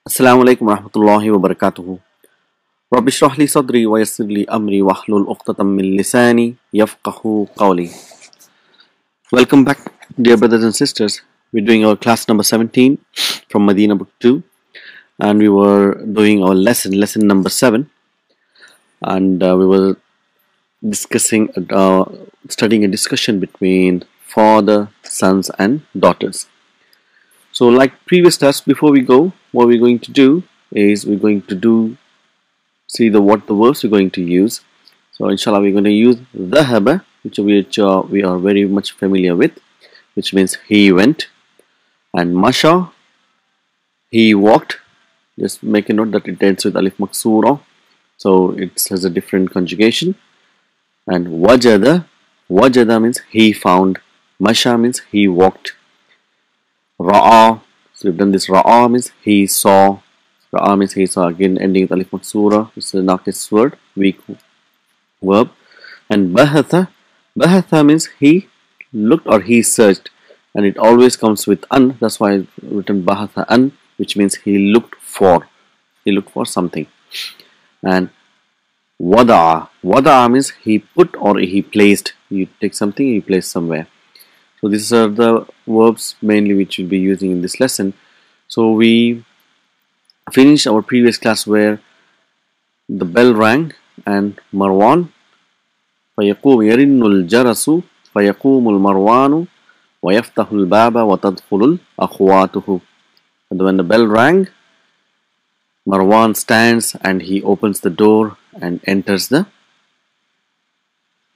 Assalamu alaikum warahmatullahi wabarakatuh. Rabbi shrah li sadri wa yassir li amri wahlul uqtatam min lisani yafqahu qawli. Welcome back, dear brothers and sisters. We're doing our class number 17 from Medina Book 2, and we were doing our lesson number 7, and we were discussing, studying a discussion between father, sons, and daughters. So, like previous class, before we go, what we're going to do is we're going to see what the verbs we're going to use. So, inshallah, we're going to use dhahaba, which we are very much familiar with, which means he went, and masha, he walked. Just make a note that it ends with alif maksura, so it has a different conjugation. And wajada means he found, masha means he walked. Ra'a, so we've done this. Ra'a means he saw. Ra'a means he saw, again ending with alif maksura. It's a naqis word, weak verb. And bahatha means he looked or he searched, and it always comes with an. That's why it's written bahatha an, which means he looked for something. And wada'a means he put or he placed. You take something, you place somewhere. So these are the verbs mainly which we'll be using in this lesson. So we finished our previous class where the bell rang and Marwan فيقوم يرن الجرس فيقوم المروان ويفتح الباب وتدخل أخواته. And when the bell rang, Marwan stands and he opens the door and enters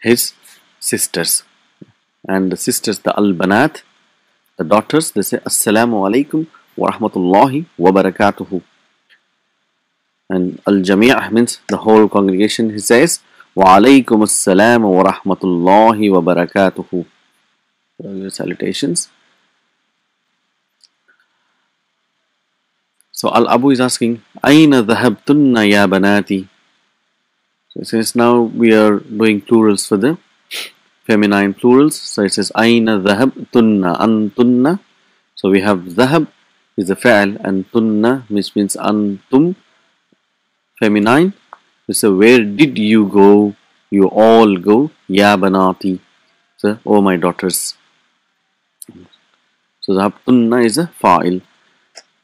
his sisters. And the sisters, the al-banat, the daughters, they say Assalamu alaikum wa rahmatullahi wa barakatuhu. And al-jami' means the whole congregation. He says wa alaikum assalam wa rahmatullahi wa barakatuhu. Your salutations. So Al-Abu is asking, Aina dhahabtunna ya banati? So since now we are doing plurals for the feminine plurals, so it says Aina dhahabtunna, antunna. So we have dhahab is the fa'al, and tunna which means antum, feminine. So where did you go? You all go. Ya banati. So, oh my daughters. So dhahabtunna is a fa'il.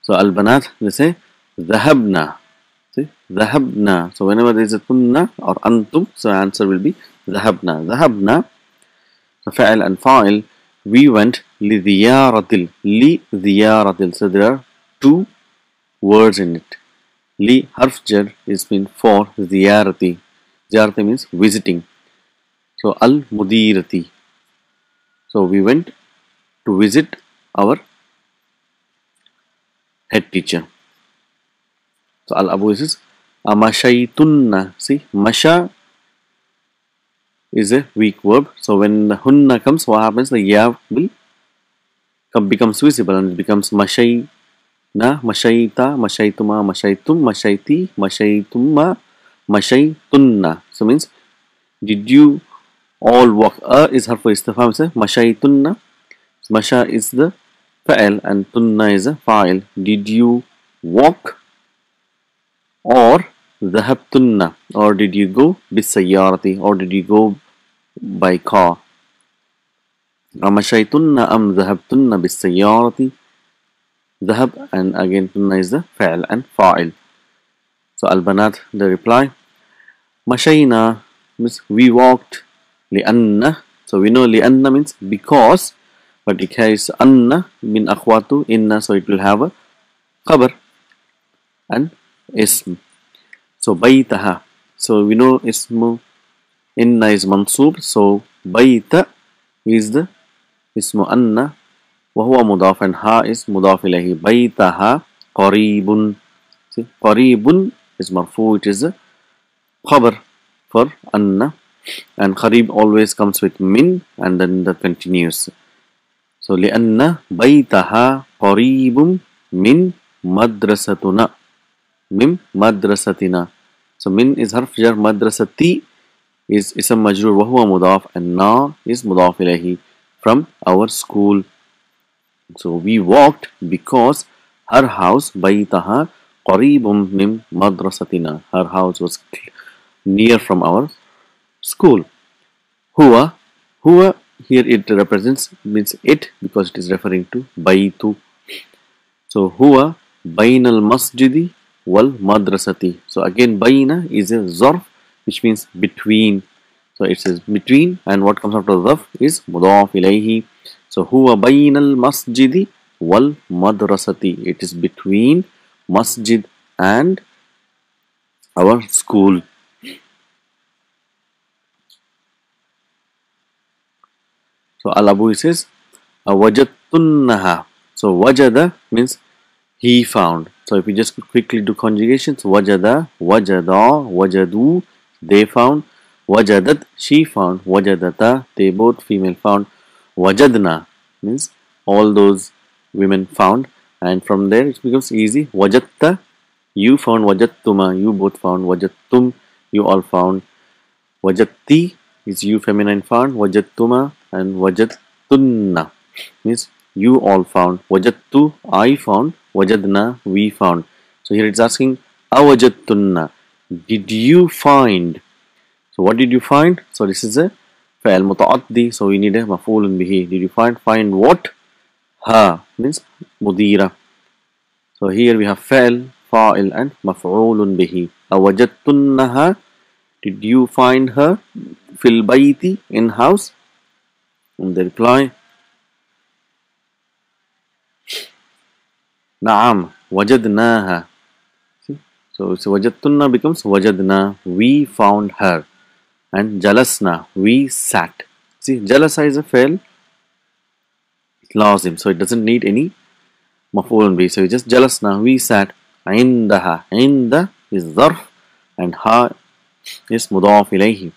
So al-banat, they say dhahabna. See, dhahabna. So whenever there is a tunna or antum, so answer will be dhahabna. Dhahabna, so fa'il and fa'il. We went li diyaratil. So there are two words in it. Li harf jar is mean for ziyarati. Ziyarati means visiting. So al mudirati. So we went to visit our head teacher. So Al-Abu says amashaytunna. See, masha is a weak verb. So when the hunna comes, what happens? The ya will becomes visible and it becomes mashayna, mashayta, mashaytuma, mashaytum, mashayti, mashaytumma, mashaytunna. So means, did you all walk? Is harfu istifham. Say mashaytunna. Masha is the fa'il and tunna is a fa'il. Did you walk? Or dhahabtunna, or did you go bisayyarati, or did you go by car? Amashaytunna am dhahabtunna bisayyarati. Dhahab, and again tunna is the fa'il and fa'il. So al-banat, the reply, mashayna means we walked, li'anna. So we know li'anna means because, but it has anna min akhwatu inna, so it will have a khabar and ism. So baytaha, so we know ismu inna is mansub, so bayta is the ismu anna wa huwa mudaf, and ha is mudaf ilayhi. Baytaha qaribun. See, qaribun is marfu, it is a khabar for anna, and qarib always comes with min and then the continuous. So li'anna baytaha qaribun min madrasatuna, min madrasatina. So min is harf jar, madrasati is ism majrur wa huwa mudaf, and na is mudaf ilayhi, from our school. So we walked because her house, baytaha, قريب من مدرستنا. Her house was near from our school. Huwa, huwa here it represents means it because it is referring to baytu. So huwa bain al masjidi wal madrasati. So again baina is a zarf which means between. So it says between and what comes after zarf is mudaf ilayhi. So huwa bain al masjidi wal madrasati. It is between masjid and our school. So Al-Abu says wajadtunnaha. So wajada means he found. So if we just quickly do conjugations, wajada, wajada, wajadu, they found. Wajadat, she found. Wajadata, they both female found. Wajadna means all those women found. And from there it becomes easy. Wajatta, you found. Wajattuma, you both found. Wajattum, you all found. Wajatti is you feminine found. Wajattuma and wajattunna means you all found. Wajattu, I found. Wajadna, we found. So here it's asking awajattunna, did you find? So what did you find? So this is a fa'al muta'addi, so we need a maf'ulun bihi. Did you find what? Ha means mudira. So here we have fa'al, fa'il and maf'ulun bihi. Awajattunnaha, did you find her? Fil bayti, in house? And the reply Naam, wajadnaha. See? So wajadtunna becomes wajadna, we found her. And jalasna, we sat. See, jalasa is a fail lazim, so it doesn't need any maf'ulun bi. So we just jalasna, we sat. Indaha, inda is dharf and ha is mudaf ilayhi.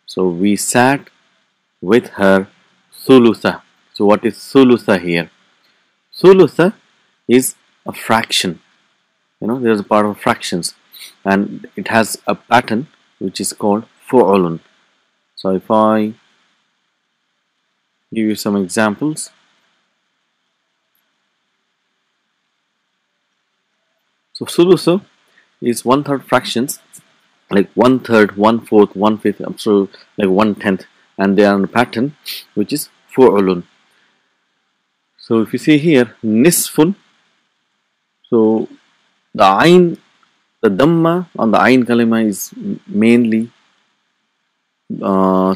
So we sat with her thulutha. So what is thulutha here? Thulutha is a fraction. You know, there is a part of fractions and it has a pattern which is called fu'ulun. So if I give you some examples. So thulutha is 1/3 fractions, like 1/3, 1/4, 1/5, so like 1/10, and they are on a pattern which is fu'ulun. So if you see here nisfun, so the ayn, the dhamma on the ayn kalima is mainly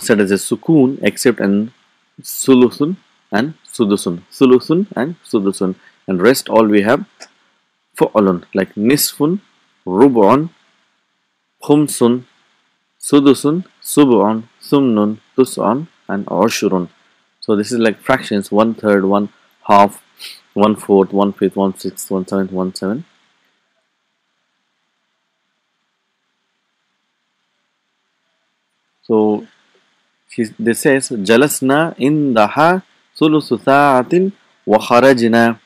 said as a sukoon except in sulusun and sudusun. Sulusun and sudusun, and rest all we have fu'ulun like nisfun, rub'un, khumsun, sudusun, sub'un, sumnun, tus'un and ushurun. So this is like fractions: 1/3, 1/2, 1/4, 1/5, 1/6, 1/7, 1/7. So this says jalasna indaha thuluthu sa'atin wa kharajna.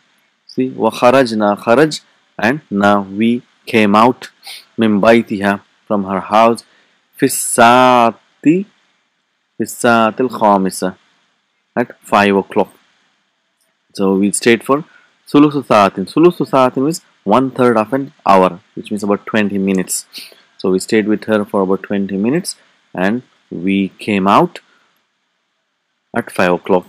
See, wa kharajna, kharaj and na, we came out min baytiha, from her house, fi sa'ati al khamisa, at 5 o'clock. So we stayed for thuluthu sa'atin. Thuluthu sa'atin is 1/3 of an hour, which means about 20 minutes. So we stayed with her for about 20 minutes and we came out at 5 o'clock.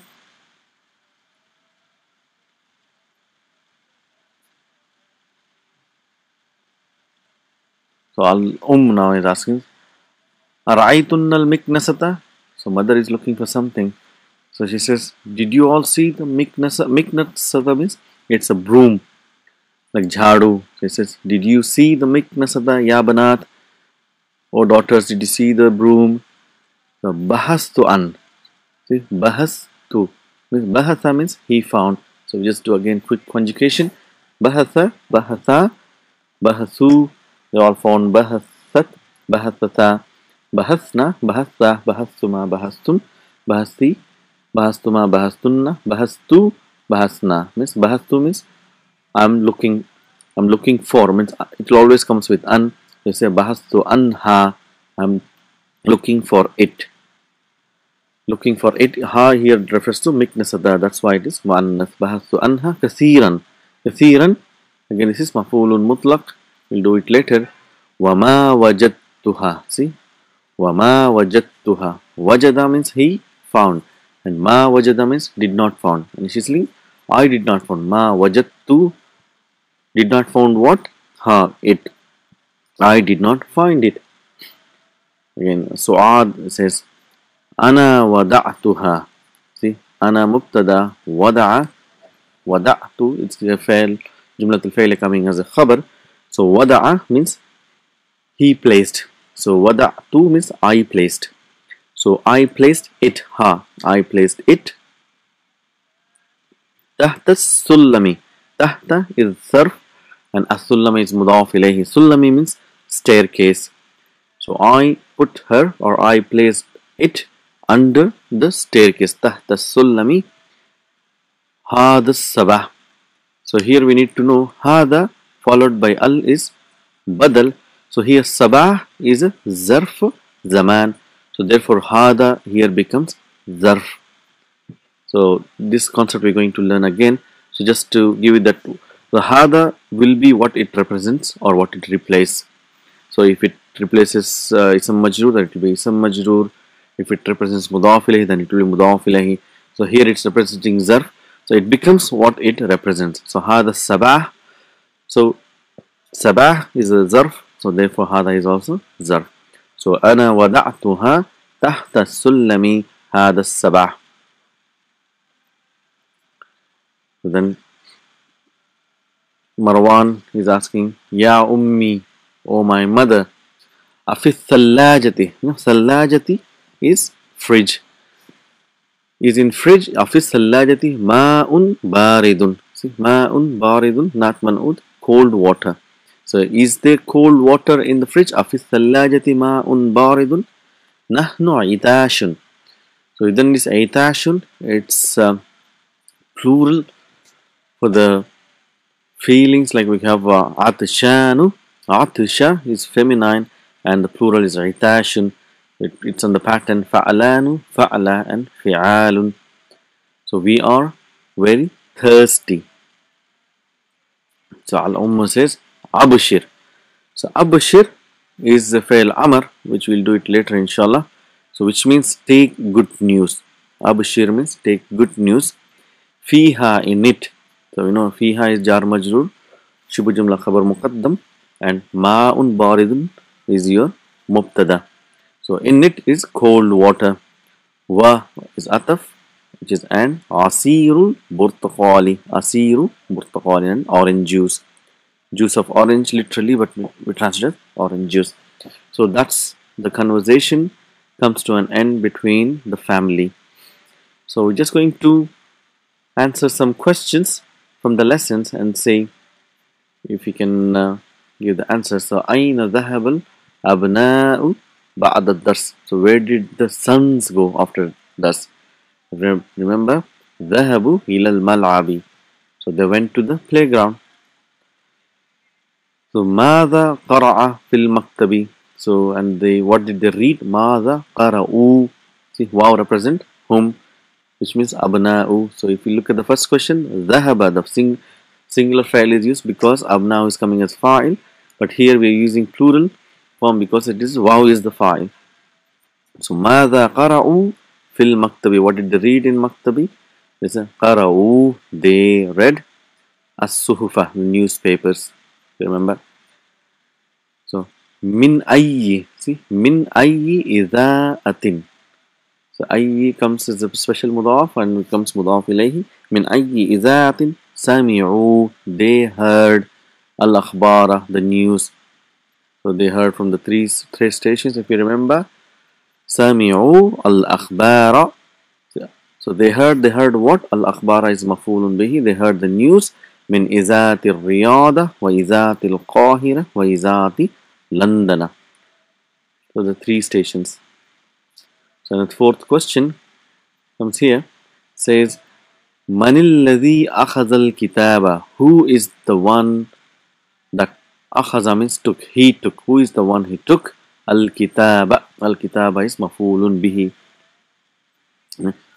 So Al now is asking, Ara'aytunna al-miknasata? So mother is looking for something. So she says, did you all see the miknasa? Miknasata means it's a broom, like jhadu. She says, did you see the miknasata, ya banat? Oh daughters, did you see the broom? So bahastu an. See, bahastu means bahatha means he found. So we just do again quick conjugation. Bahatha, bahatha, bahathu. They all found bahathat, bahathata, bahathna, bahatha, bahathuma, bahastum, bahasti, bahastuma, bahastunna, bahastu, bahasna. Means bahastu means I'm looking for, means it always comes with an. You say bahastu anha, I'm looking for it. Looking for it. Ha here refers to miknasada, that's why it is muannath. Bahastu anha kathiran. Kathiran, again this is maf'ulun mutlaq we'll do it later. وَمَا وَجَدْتُهَا. See? وَمَا وَجَدْتُهَا. Wajada means he found. And ma wajada means did not found. And she's saying, I did not found. Ma wajadtu, did not found what? Ha, it. I did not find it. Again, Su'ad says, Ana wada'tuha. See, Ana mubtada, wada'tu, it's a fail, Jumlatul Fail coming as a khabar. So, wada'a means he placed. So, wada'tu means I placed. So, I placed it, ha, I placed it. Tahta sullami. Tahta is sarf and as-sullami is mudaf ilayhi. Sullami means staircase. So, I put her or I placed it under the staircase. Tahta sullami. Hada sabah. So, here we need to know hada followed by al is badal. So, here sabah is a zarf zaman. So, therefore, hada here becomes zarf. So, this concept we are going to learn again. So, just to give it that, the hada will be what it represents or what it replaces. So, if it replaces ism majroor, then it will be ism majroor. If it represents mudaf ilayhi, then it will be mudaf ilayhi. So, here it's representing zarf. So, it becomes what it represents. So, hada sabah. So, sabah is a zarf. So, therefore, hada is also zarf. So, ana wada'tuha tahta sullami hada sabah. So then Marwan is asking, Ya ummi, O my mother, Afith thallajati. Thallajati is fridge. Is in fridge, Afith thallajati ma'un baridun. See, ma'un baridun, not man'ud, cold water. So, is there cold water in the fridge? Afith thallajati ma'un baridun. Nahnu itashun. So, then this itashun, it's plural. For the feelings, like we have atishanu, atisha is feminine and the plural is itashun. It's on the pattern fa'alanu, fa'ala and fi'alun. So we are very thirsty. So Al-Umma says abshir. So abshir is the fail amr, which we'll do it later inshallah. So which means take good news. Abshir means take good news. Fiha, in it. So, fiha is jar majroor, shibu jumla khabar muqaddam, and ma'un baridun is your mubtada. So, in it is cold water. Wa is ataf, which is an asirul burtaqali. Asiru burtaqali, and orange juice. Juice of orange, literally, but we translate orange juice. So, that's the conversation comes to an end between the family. So, we're just going to answer some questions from the lessons and say if you can give the answer. So, Aina dhahabal abna'u ba'da dars. So, where did the sons go after dars? Remember, dhahabu ilal mal'abi. So, they went to the playground. So, madha qara'a fil maktabi. So, and what did they read? Madha qara'u. See, wow represent whom, which means abna'u. So if you look at the first question, dhahaba, the singular fa'il is used because abna'u is coming as fa'il, but here we are using plural form because it is waw is the fa'il. So madha qara'u fil maktabi. What did they read in maktabi? They said qara'u, they read as-suhufa, the newspapers. Remember? So min ayyi, see, min ayyi idha'atin. So ayyi comes as a special mudaf and becomes mudaf ilayhi. Min ayyi idha'atin sami'u, they heard al-akhbara, the news. So they heard from the three stations, if you remember. Sami'u al-akhbara. So they heard what? Al-akhbara is maf'ulun bihi. They heard the news. Min izati al-riyada wa izati al-qahira wa izati Londana. So the three stations. So the fourth question comes here, says Manil ladhi akhazal kitaba. Who is the one that akhaza means took? He took. Who is the one he took? Al kitaba. Al kitaba is mafulun bihi.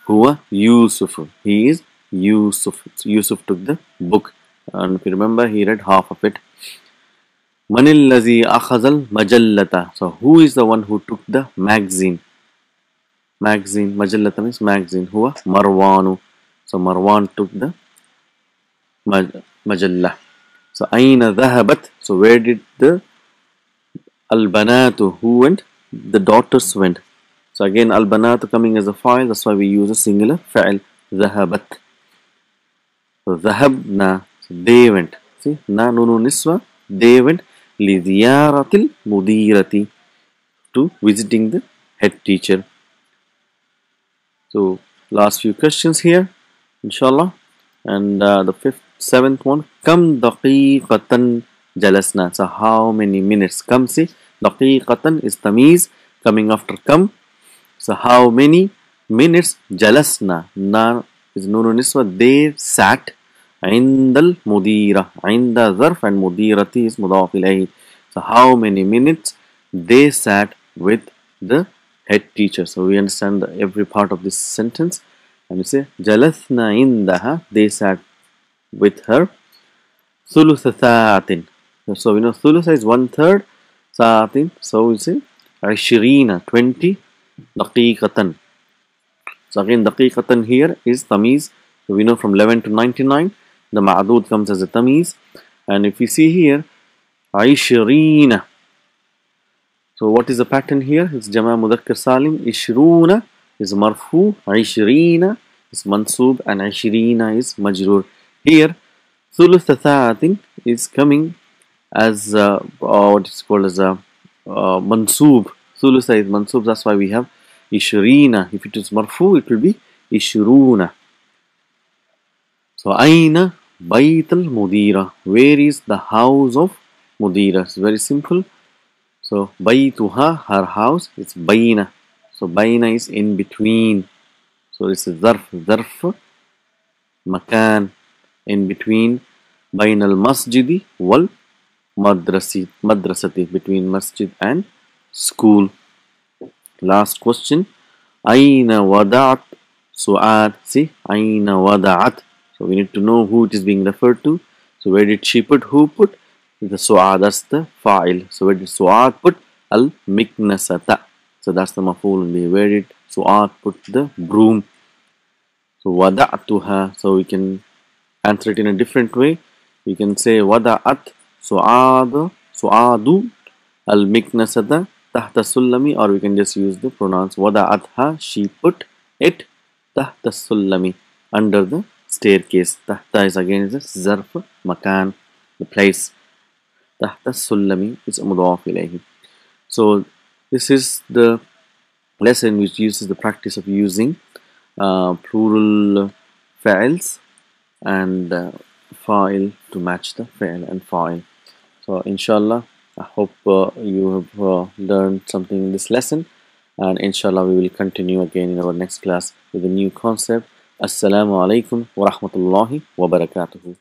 Huwa Yusuf. He is Yusuf. Yusuf took the book. And if you remember, he read half of it. من الذي أخذ المجلة. So who is the one who took the magazine? Magazine, مجلة means magazine. هو مروان. So Marwan took the مجلة. So أين ذهبت. So where did the البنات, who went? The daughters went. So again البنات coming as a file, that's why we use a singular فعل. ذهبت. So ذهبنا, so they went. See, na nunu niswa, they went لزيارة المديرة, to visiting the head teacher. So last few questions here, inshallah. And the seventh one, كم دقيقة جلسنا. So how many minutes? كم, see, دقيقة is تمييز coming after كم. So how many minutes جلسنا. Na is نون نسوة, they sat. عند المديرة, عند ظرف and مديرة is مضاف إليه. So how many minutes they sat with the head teacher. So we understand every part of this sentence. And we say جلسنا عندها, they sat with her. ثلث ساعة. So we know ثلث is 1/3. ساعة. So we say 20, 20 دقيقة. So again دقيقة here is تمييز. So we know from 11 to 99 the ma'dud comes as a tamiz. And if you see here 20, so what is the pattern here? It's jama mudhakkar salim. 20 is marfu, 20 is mansub, and 20 is majroor. Here thuluth sa'atin is coming as what is called as a mansub. Thuluth is mansub, that's why we have 20. If it is marfu, it will be 20. So aina bayt al mudira, where is the house of mudira? It's very simple. So baytuha, her house, it's bayna. So bayna is in between. So this is zarf makan, in between. Bayn al masjidi wal madrasati, between masjid and school. Last question, aina wada'at Su'ad. See, aina wada'at. So we need to know who it is being referred to. So where did she put? Who put? The Su'ad, that's the fa'il. So where did Su'ad put? Al miknasata. So that's the maf'ul. Where did Su'ad put the broom? So wada'tuha. So we can answer it in a different way. We can say wada'at Su'adu al miknasata tahta sullami, or we can just use the pronouns wada'atha. She put it tahta sullami, under the staircase. Tahta is again is a zarf makan, the place. Tahta sullami is mudaf ilayhi. So this is the lesson which uses the practice of using plural fa'ils and fa'il to match the fa'il and fa'il. So inshallah, I hope you have learned something in this lesson, and inshallah we will continue again in our next class with a new concept. Assalamu alaikum wa rahmatullahi wa barakatuhu.